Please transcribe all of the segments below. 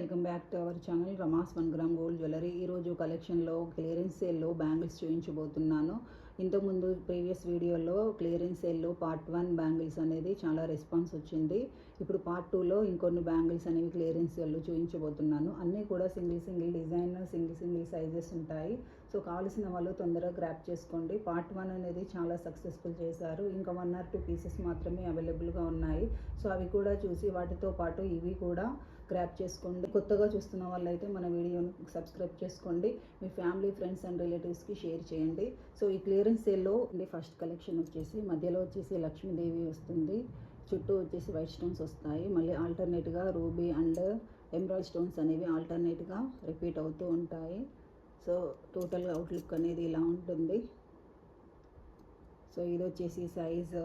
Welcome back to our channel Rama's 1 gram gold jewellery. ఈరోజు కలెక్షన్లో clearance సేల్లో బ్యాంగిల్స్ చూపించబోతున్నాను. ఇంతకుముందు ప్రీవియస్ వీడియోలో క్లియరెన్స్ సేల్లో పార్ట్ 1 బ్యాంగిల్స్ అనేది చాలా రెస్పాన్స్ వచ్చింది. ఇప్పుడు పార్ట్ 2లో ఇంకొన్ని బ్యాంగిల్స్ అనేవి క్లియరెన్స్ సేల్లో చూపించబోతున్నాను. అన్నీ కూడా సింగిల్ డిజైన్, సింగిల్ సైజెస్ ఉంటాయి. సో కావాల్సిన వాళ్ళు తొందరగా గ్రాప్ చేసుకోండి. పార్ట్ 1 అనేది చాలా సక్సెస్ఫుల్ చేశారు. ఇంకా 1 or 2 పీసెస్ మాత్రమే అవైలబుల్గా ఉన్నాయి. సో అవి కూడా చూసి వాటితో పాటు ఇవి కూడా గ్రాప్ చేసుకోండి. కొత్తగా చూస్తున్న వాళ్ళైతే మన వీడియోని సబ్స్క్రైబ్ చేసుకోండి. మీ ఫ్యామిలీ, ఫ్రెండ్స్ అండ్ రిలేటివ్స్కి షేర్ చేయండి. సో ఈ క్లియరెన్స్ సేల్లో ఫస్ట్ కలెక్షన్ వచ్చేసి మధ్యలో వచ్చేసి లక్ష్మీదేవి వస్తుంది. చుట్టూ వచ్చేసి వైట్ స్టోన్స్ వస్తాయి. మళ్ళీ ఆల్టర్నేట్గా రూబీ అండ్ ఎమరాల్డ్ స్టోన్స్ అనేవి ఆల్టర్నేట్గా రిపీట్ అవుతూ ఉంటాయి. సో టోటల్గా అవుట్లుక్ అనేది ఇలా ఉంటుంది. సో ఇది వచ్చేసి సైజు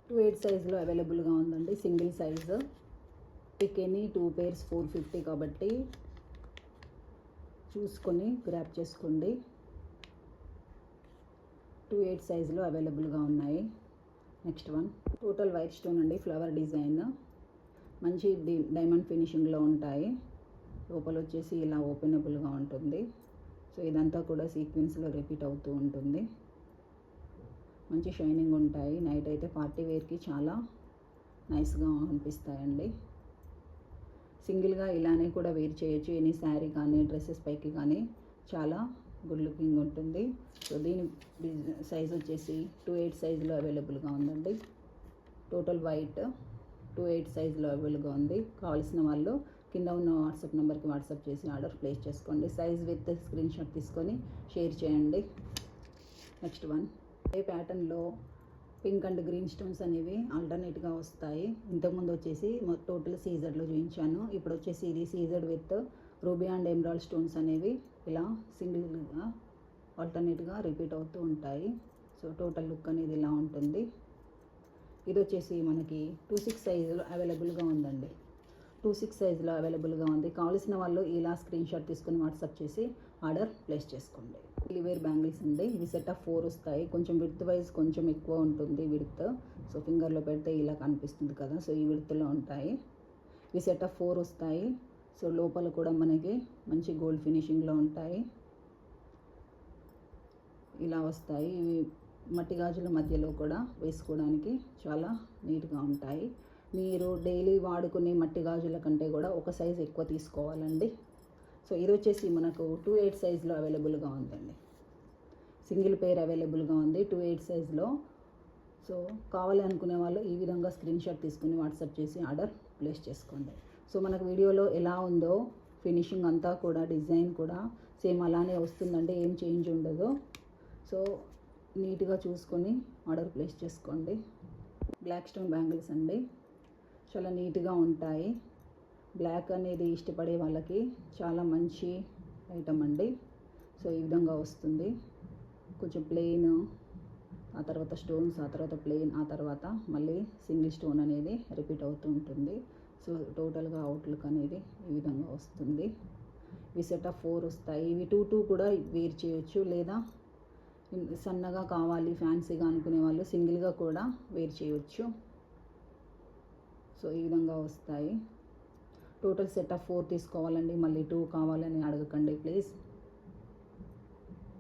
2/8 సైజులో అవైలబుల్గా ఉందండి. Single size pick any 2 pairs 450 కాబట్టి చూసుకొని గ్రాప్ చేసుకోండి. 2/8 సైజులో అవైలబుల్గా ఉన్నాయి. Next one total white stone అండి. ఫ్లవర్ డిజైన్ మంచి డైమండ్ ఫినిషింగ్లో ఉంటాయి. లోపల వచ్చేసి ఇలా ఓపెనబుల్గా ఉంటుంది. సో ఇదంతా కూడా సీక్వెన్స్లో రిపీట్ అవుతూ ఉంటుంది. మంచి షైనింగ్ ఉంటాయి. నైట్ అయితే పార్టీ వేర్కి చాలా నైస్గా అనిపిస్తాయండి. సింగిల్గా ఇలానే కూడా వేర్ చేయొచ్చు. ఎనీ శారీ కానీ డ్రెస్సెస్ పైకి కానీ చాలా గుడ్ లుకింగ్ ఉంటుంది. సో దీని సైజ్ వచ్చేసి 2/8 సైజులో అవైలబుల్గా ఉందండి. టోటల్ వైట్ 2/8 సైజులో అవైలబుల్గా ఉంది. కావాల్సిన వాళ్ళు కింద ఉన్న వాట్సాప్ నెంబర్కి వాట్సాప్ చేసి ఆర్డర్ ప్లేస్ చేసుకోండి. సైజ్ విత్ స్క్రీన్ షాట్ తీసుకొని షేర్ చేయండి. నెక్స్ట్ వన్ ఏ ప్యాటర్న్లో పింక్ అండ్ గ్రీన్ స్టోన్స్ అనేవి ఆల్టర్నేట్గా వస్తాయి. ఇంతకుముందు వచ్చేసి టోటల్ సీజర్లో చూపించాను. ఇప్పుడు వచ్చేసి ఇది సీజర్డ్ with ruby and emerald stones అనేవి ఇలా సింగిల్గా ఆల్టర్నేట్గా రిపీట్ అవుతూ ఉంటాయి. సో టోటల్ లుక్ అనేది ఇలా ఉంటుంది. ఇది వచ్చేసి మనకి 2/6 సైజులో అవైలబుల్గా ఉందండి. 2/6 సైజులో అవైలబుల్గా ఉంది. కావాల్సిన వాళ్ళు ఇలా స్క్రీన్ షాట్ తీసుకుని వాట్సాప్ చేసి ఆర్డర్ ప్లేస్ చేసుకోండి. డెలివరీ బ్యాంగిల్స్ అండి. ఇవి సెట్ ఆఫ్ 4 వస్తాయి. కొంచెం విడ్త్ వైజ్ కొంచెం ఎక్కువ ఉంటుంది విడ్త్. సో ఫింగర్లో పెడితే ఇలా కనిపిస్తుంది కదా. సో ఈ విడ్త్లో ఉంటాయి. ఇవి సెట్ ఆఫ్ 4 వస్తాయి. సో లోపల కూడా మనకి మంచి గోల్డ్ ఫినిషింగ్లో ఉంటాయి. ఇలా వస్తాయి. ఇవి మట్టి గాజుల మధ్యలో కూడా వేసుకోవడానికి చాలా నీట్గా ఉంటాయి. మీరు డైలీ వాడుకునే మట్టి గాజుల కంటే కూడా ఒక సైజ్ ఎక్కువ తీసుకోవాలండి. సో ఇది వచ్చేసి మనకు 2/8 సైజులో అవైలబుల్గా ఉందండి. సింగిల్ పేర్ అవైలబుల్గా ఉంది 2/8 సైజులో. సో కావాలి అనుకునే వాళ్ళు ఈ విధంగా స్క్రీన్ షాట్ తీసుకుని వాట్సాప్ చేసి ఆర్డర్ ప్లేస్ చేసుకోండి. సో మనకు వీడియోలో ఎలా ఉందో ఫినిషింగ్ అంతా కూడా డిజైన్ కూడా సేమ్ అలానే వస్తుందండి. ఏం చేంజ్ ఉండదు. సో నీట్గా చూసుకొని ఆర్డర్ ప్లేస్ చేసుకోండి. బ్లాక్ స్టోన్ బ్యాంగిల్స్ అండి. చాలా నీట్గా ఉంటాయి. బ్లాక్ అనేది ఇష్టపడే వాళ్ళకి చాలా మంచి ఐటమ్ అండి. సో ఈ విధంగా వస్తుంది. కొంచెం ప్లెయిన్, ఆ తర్వాత స్టోన్స్, ఆ తర్వాత ప్లెయిన్, ఆ తర్వాత మళ్ళీ సింగిల్ స్టోన్ అనేది రిపీట్ అవుతూ ఉంటుంది. సో టోటల్గా అవుట్లుక్ అనేది ఈ విధంగా వస్తుంది. ఇవి సెట్ ఆఫ్ 4 వస్తాయి. ఇవి 2 కూడా వేర్ చేయొచ్చు. లేదా సన్నగా కావాలి ఫ్యాన్సీగా అనుకునే వాళ్ళు సింగిల్గా కూడా వేర్ చేయొచ్చు. సో ఈ విధంగా వస్తాయి. టోటల్ సెట్ ఆఫ్ 4 తీసుకోవాలండి. మళ్ళీ 2 కావాలని అడగకండి ప్లీజ్.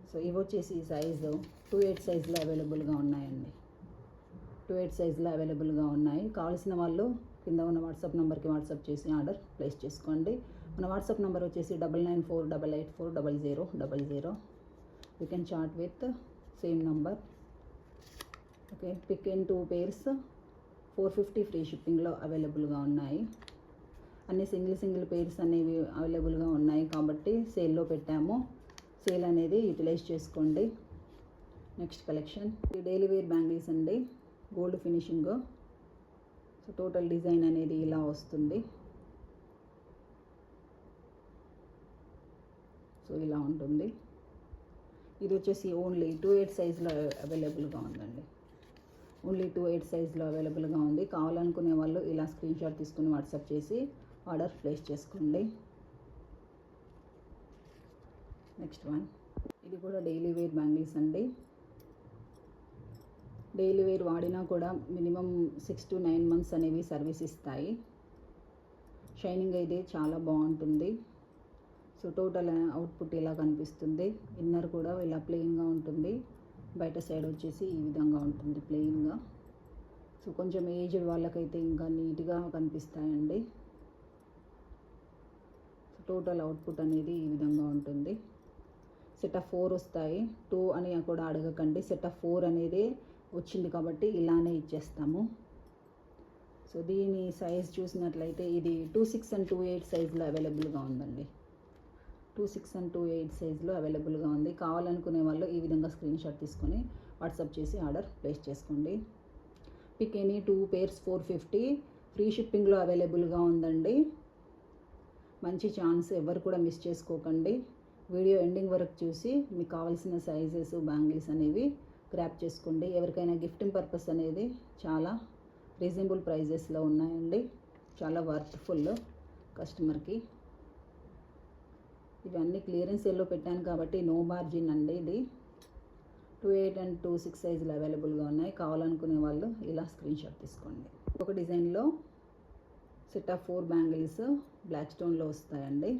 సో ఇవి వచ్చేసి సైజు 2/8 సైజులో అవైలబుల్గా ఉన్నాయండి. 2/8 సైజులో అవైలబుల్గా ఉన్నాయి. కావాల్సిన వాళ్ళు కింద ఉన్న వాట్సాప్ నెంబర్కి వాట్సాప్ చేసి ఆర్డర్ ప్లేస్ చేసుకోండి. మన వాట్సాప్ నెంబర్ వచ్చేసి 994884884000. You can chat with same number. Okay, pick in 2 pairs 450 free షిప్పింగ్లో అవైలబుల్గా ఉన్నాయి. అన్ని సింగిల్ పేర్స్ అనేవి అవైలబుల్గా ఉన్నాయి కాబట్టి సేల్లో పెట్టాము. సేల్ అనేది యూటిలైజ్ చేసుకోండి. Next collection daily wear bangles అండి. Gold finishing. So total design అనేది ఇలా వస్తుంది. సో ఇలా ఉంటుంది. ఇది వచ్చేసి ఓన్లీ 2/8 సైజులో అవైలబుల్గా ఉందండి. ఓన్లీ 2/8 సైజులో అవైలబుల్గా ఉంది. కావాలనుకునే వాళ్ళు ఇలా స్క్రీన్ షాట్ తీసుకుని వాట్సాప్ చేసి ఆర్డర్ ప్లేస్ చేసుకోండి. నెక్స్ట్ వన్ ఇది కూడా డైలీ వేర్ బ్యాంగిల్స్ అండి. డైలీ వేర్ వాడినా కూడా మినిమం 6 to 9 months అనేవి సర్వీస్ ఇస్తాయి. షైనింగ్ అయితే చాలా బాగుంటుంది. సో టోటల్ అవుట్పుట్ ఇలా కనిపిస్తుంది. ఇన్నర్ కూడా ఇలా ప్లెయిన్గా ఉంటుంది. బయట సైడ్ వచ్చేసి ఈ విధంగా ఉంటుంది ప్లెయిన్గా. సో కొంచెం ఏజ్డ్ వాళ్ళకైతే ఇంకా నీట్గా కనిపిస్తాయండి. సో టోటల్ అవుట్పుట్ అనేది ఈ విధంగా ఉంటుంది. సెట్ ఆఫ్ 4 వస్తాయి. 2 అని కూడా అడగకండి, సెట్ ఆఫ్ 4 అనేది వచ్చింది కాబట్టి ఇలానే ఇచ్చేస్తాము. సో దీని సైజ్ చూసినట్లయితే ఇది 26 and 28 సైజులో అవైలబుల్గా ఉందండి. 26 and 28 సైజులో అవైలబుల్గా ఉంది. కావాలనుకునే వాళ్ళు ఈ విధంగా స్క్రీన్ షాట్ తీసుకొని వాట్సాప్ చేసి ఆర్డర్ ప్లేస్ చేసుకోండి. పిక్ ఎనీ 2 pairs 450, ఫ్రీ షిప్పింగ్లో అవైలబుల్గా ఉందండి. మంచి ఛాన్స్, ఎవరు కూడా మిస్ చేసుకోకండి. వీడియో ఎండింగ్ వరకు చూసి మీకు కావాల్సిన సైజెస్ బ్యాంగిల్స్ అనేవి గ్రాప్ చేసుకోండి. ఎవరికైనా గిఫ్టింగ్ పర్పస్ అనేది చాలా రీజనబుల్ ప్రైజెస్లో ఉన్నాయండి. చాలా వర్త్ఫుల్ కస్టమర్కి. ఇవన్నీ క్లియరెన్స్ సేల్లో పెట్టాను కాబట్టి నో మార్జిన్ అండి. ఇది 28 and 26 సైజులు అవైలబుల్గా ఉన్నాయి. కావాలనుకునే వాళ్ళు ఇలా స్క్రీన్ షాట్ తీసుకోండి. ఒక డిజైన్లో సెట్ ఆఫ్ 4 బ్యాంగిల్స్ బ్లాక్ స్టోన్లో వస్తాయండి.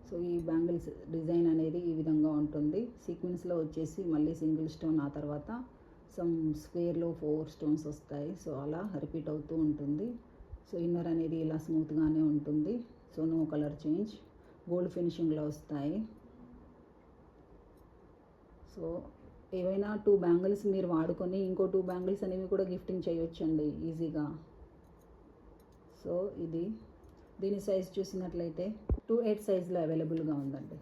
సో ఈ బ్యాంగిల్స్ డిజైన్ అనేది ఈ విధంగా ఉంటుంది. సీక్వెన్స్లో వచ్చేసి మళ్ళీ సింగిల్ స్టోన్, ఆ తర్వాత సమ్ స్క్వేర్లో 4 స్టోన్స్ వస్తాయి. సో అలా రిపీట్ అవుతూ ఉంటుంది. సో ఇన్నర్ అనేది ఇలా స్మూత్గానే ఉంటుంది. So no colour change, gold ఫినిషింగ్లో వస్తాయి. సో ఏవైనా 2 బ్యాంగిల్స్ మీరు వాడుకొని ఇంకో 2 బ్యాంగిల్స్ అనేవి కూడా గిఫ్టింగ్ చేయొచ్చండి ఈజీగా. సో ఇది దీని సైజ్ చూసినట్లయితే 28 సైజులో అవైలబుల్గా ఉందండి.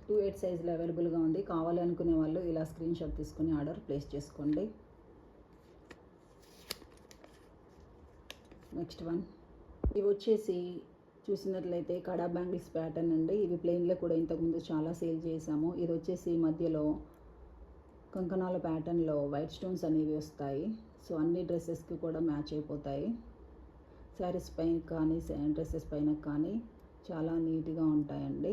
28 సైజులో అవైలబుల్గా ఉంది. కావాలి అనుకునే వాళ్ళు ఇలా స్క్రీన్ షాట్ తీసుకొని ఆర్డర్ ప్లేస్ చేసుకోండి. నెక్స్ట్ వన్, ఇవి వచ్చేసి చూసినట్లయితే కడా బ్యాంగిల్స్ ప్యాటర్న్ అండి. ఇవి ప్లెయిన్లో కూడా ఇంతకుముందు చాలా సేల్ చేసాము. ఇది వచ్చేసి మధ్యలో కంకణాల ప్యాటర్న్లో వైట్ స్టోన్స్ అనేవి వస్తాయి. సో అన్ని డ్రెస్సెస్కి కూడా మ్యాచ్ అయిపోతాయి. శారీస్ పైన కానీ డ్రెస్సెస్ పైన కానీ చాలా నీట్గా ఉంటాయండి.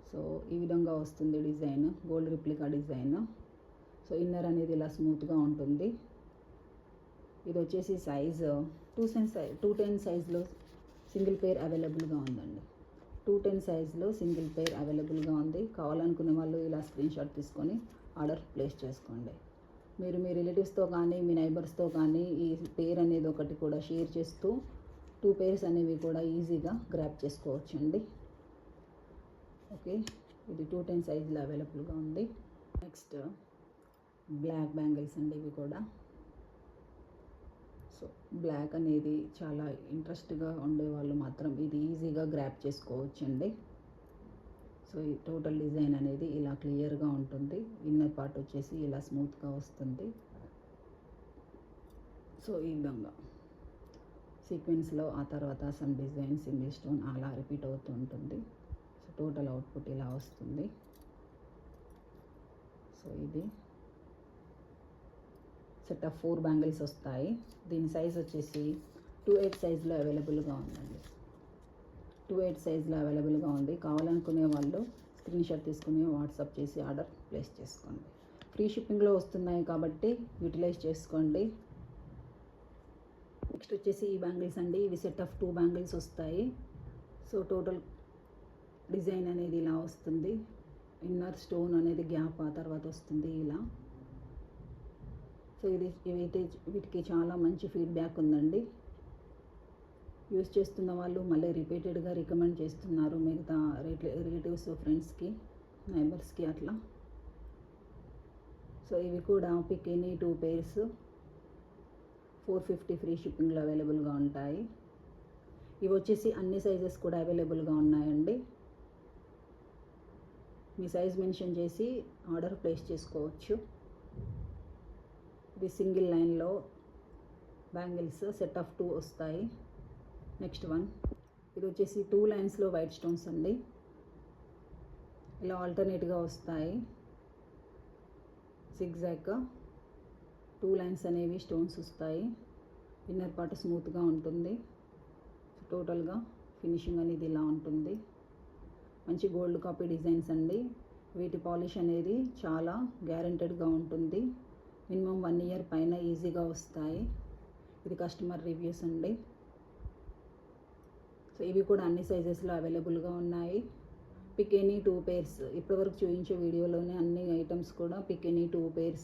సో ఈ విధంగా వస్తుంది design, gold replica design. So inner అనేది ఇలా స్మూత్గా ఉంటుంది. ఇది వచ్చేసి సైజ్ 210 సైజ్లో సింగిల్ పేర్ అవైలబుల్గా ఉందండి. 210 సైజ్లో సింగిల్ పేర్ అవైలబుల్గా ఉంది. కావాలనుకునే వాళ్ళు ఇలా స్క్రీన్ షాట్ తీసుకొని ఆర్డర్ ప్లేస్ చేసుకోండి. మీరు మీ రిలేటివ్స్తో కానీ మీ నైబర్స్తో కానీ ఈ పేర్ అనేది ఒకటి కూడా షేర్ చేస్తూ 2 pairs అనేవి కూడా ఈజీగా గ్రాప్ చేసుకోవచ్చండి. ఓకే, ఇది 210 సైజులో అవైలబుల్గా ఉంది. నెక్స్ట్ బ్లాక్ బ్యాంగిల్స్ అండి. ఇవి కూడా సో బ్లాక్ అనేది చాలా ఇంట్రెస్ట్గా ఉండేవాళ్ళు మాత్రం ఇది ఈజీగా గ్రాప్ చేసుకోవచ్చండి. సో ఈ టోటల్ డిజైన్ అనేది ఇలా క్లియర్గా ఉంటుంది. ఇన్నర్ పార్ట్ వచ్చేసి ఇలా స్మూత్గా వస్తుంది. సో ఈ విధంగా సీక్వెన్స్లో, ఆ తర్వాత సమ్ డిజైన్ సింగిల్ స్టోన్ అలా రిపీట్ అవుతూ ఉంటుంది. సో టోటల్ అవుట్పుట్ ఇలా వస్తుంది. సో ఇది సెట్ ఆఫ్ 4 బ్యాంగిల్స్ వస్తాయి. దీని సైజ్ వచ్చేసి 28 సైజులో అవైలబుల్గా ఉందండి. 28 సైజులో అవైలబుల్గా ఉంది. కావాలనుకునే వాళ్ళు స్క్రీన్ షాట్ తీసుకుని వాట్సాప్ చేసి ఆర్డర్ ప్లేస్ చేసుకోండి. ఫ్రీ షిప్పింగ్లో వస్తున్నాయి కాబట్టి యూటిలైజ్ చేసుకోండి. నెక్స్ట్ వచ్చేసి ఈ బ్యాంగిల్స్ అండి. ఇవి సెట్ ఆఫ్ 2 బ్యాంగిల్స్ వస్తాయి. సో టోటల్ డిజైన్ అనేది ఇలా వస్తుంది. ఇన్నర్ స్టోన్ అనేది గ్యాప్ ఆ తర్వాత వస్తుంది ఇలా. సో వీటికి చాలా మంచి ఫీడ్బ్యాక్ ఉందండి. యూస్ చేస్తున్న వాళ్ళు మళ్ళీ రిపీటెడ్గా రికమెండ్ చేస్తున్నారు మిగతా రిలేటివ్స్, ఫ్రెండ్స్కి, నైబర్స్కి అట్లా. సో ఇవి కూడా పిక్ ఎనీ 2 pairs 450 ఫ్రీ షిప్పింగ్లో అవైలబుల్గా ఉంటాయి. ఇవి వచ్చేసి అన్ని సైజెస్ కూడా అవైలబుల్గా ఉన్నాయండి. మీ సైజ్ మెన్షన్ చేసి ఆర్డర్ ప్లేస్ చేసుకోవచ్చు. ఇది సింగిల్ లైన్లో బ్యాంగిల్స్ సెట్ ఆఫ్ 2 వస్తాయి. నెక్స్ట్ వన్, ఇది వచ్చేసి 2 లైన్స్లో వైట్ స్టోన్స్ అండి. ఇలా ఆల్టర్నేట్గా వస్తాయి. సిగ్జాగ్గా 2 లైన్స్ అనేవి స్టోన్స్ వస్తాయి. ఇన్నర్ పార్ట్ స్మూత్గా ఉంటుంది. టోటల్గా ఫినిషింగ్ అనేది ఇలా ఉంటుంది. మంచి గోల్డ్ కాపీ డిజైన్స్ అండి. వీటి పాలిష్ అనేది చాలా గ్యారెంటెడ్గా ఉంటుంది. మినిమం 1 year పైన ఈజీగా వస్తాయి. ఇది కస్టమర్ రివ్యూస్ అండి. సో ఇవి కూడా అన్ని సైజెస్లో అవైలబుల్గా ఉన్నాయి. Pick any 2 pairs. ఇప్పటివరకు చూపించే వీడియోలోనే అన్ని ఐటమ్స్ కూడా పిక్ ఎనీ 2 pairs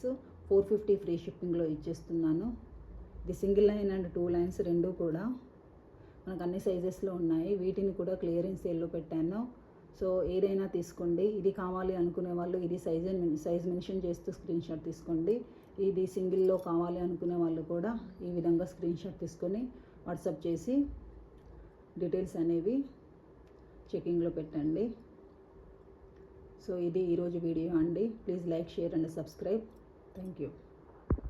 450 ఫ్రీ షిప్పింగ్లో ఇచ్చేస్తున్నాను. ఇది సింగిల్ లైన్ అండ్ 2 lines రెండు కూడా మనకు అన్ని సైజెస్లో ఉన్నాయి. వీటిని కూడా క్లియరెన్స్ సేల్లో పెట్టాను. సో ఏదైనా తీసుకోండి. ఇది కావాలి అనుకునే వాళ్ళు ఇది సైజ్ మెన్షన్ చేస్తూ స్క్రీన్ షాట్ తీసుకోండి. ఇది సింగిల్లో కావాలి అనుకునే వాళ్ళు కూడా ఈ విధంగా స్క్రీన్ షాట్ తీసుకొని వాట్సాప్ చేసి డీటెయిల్స్ అనేవి చెకింగ్లో పెట్టండి. సో ఇది ఈరోజు వీడియో అండి. Please like, share and subscribe. Thank you.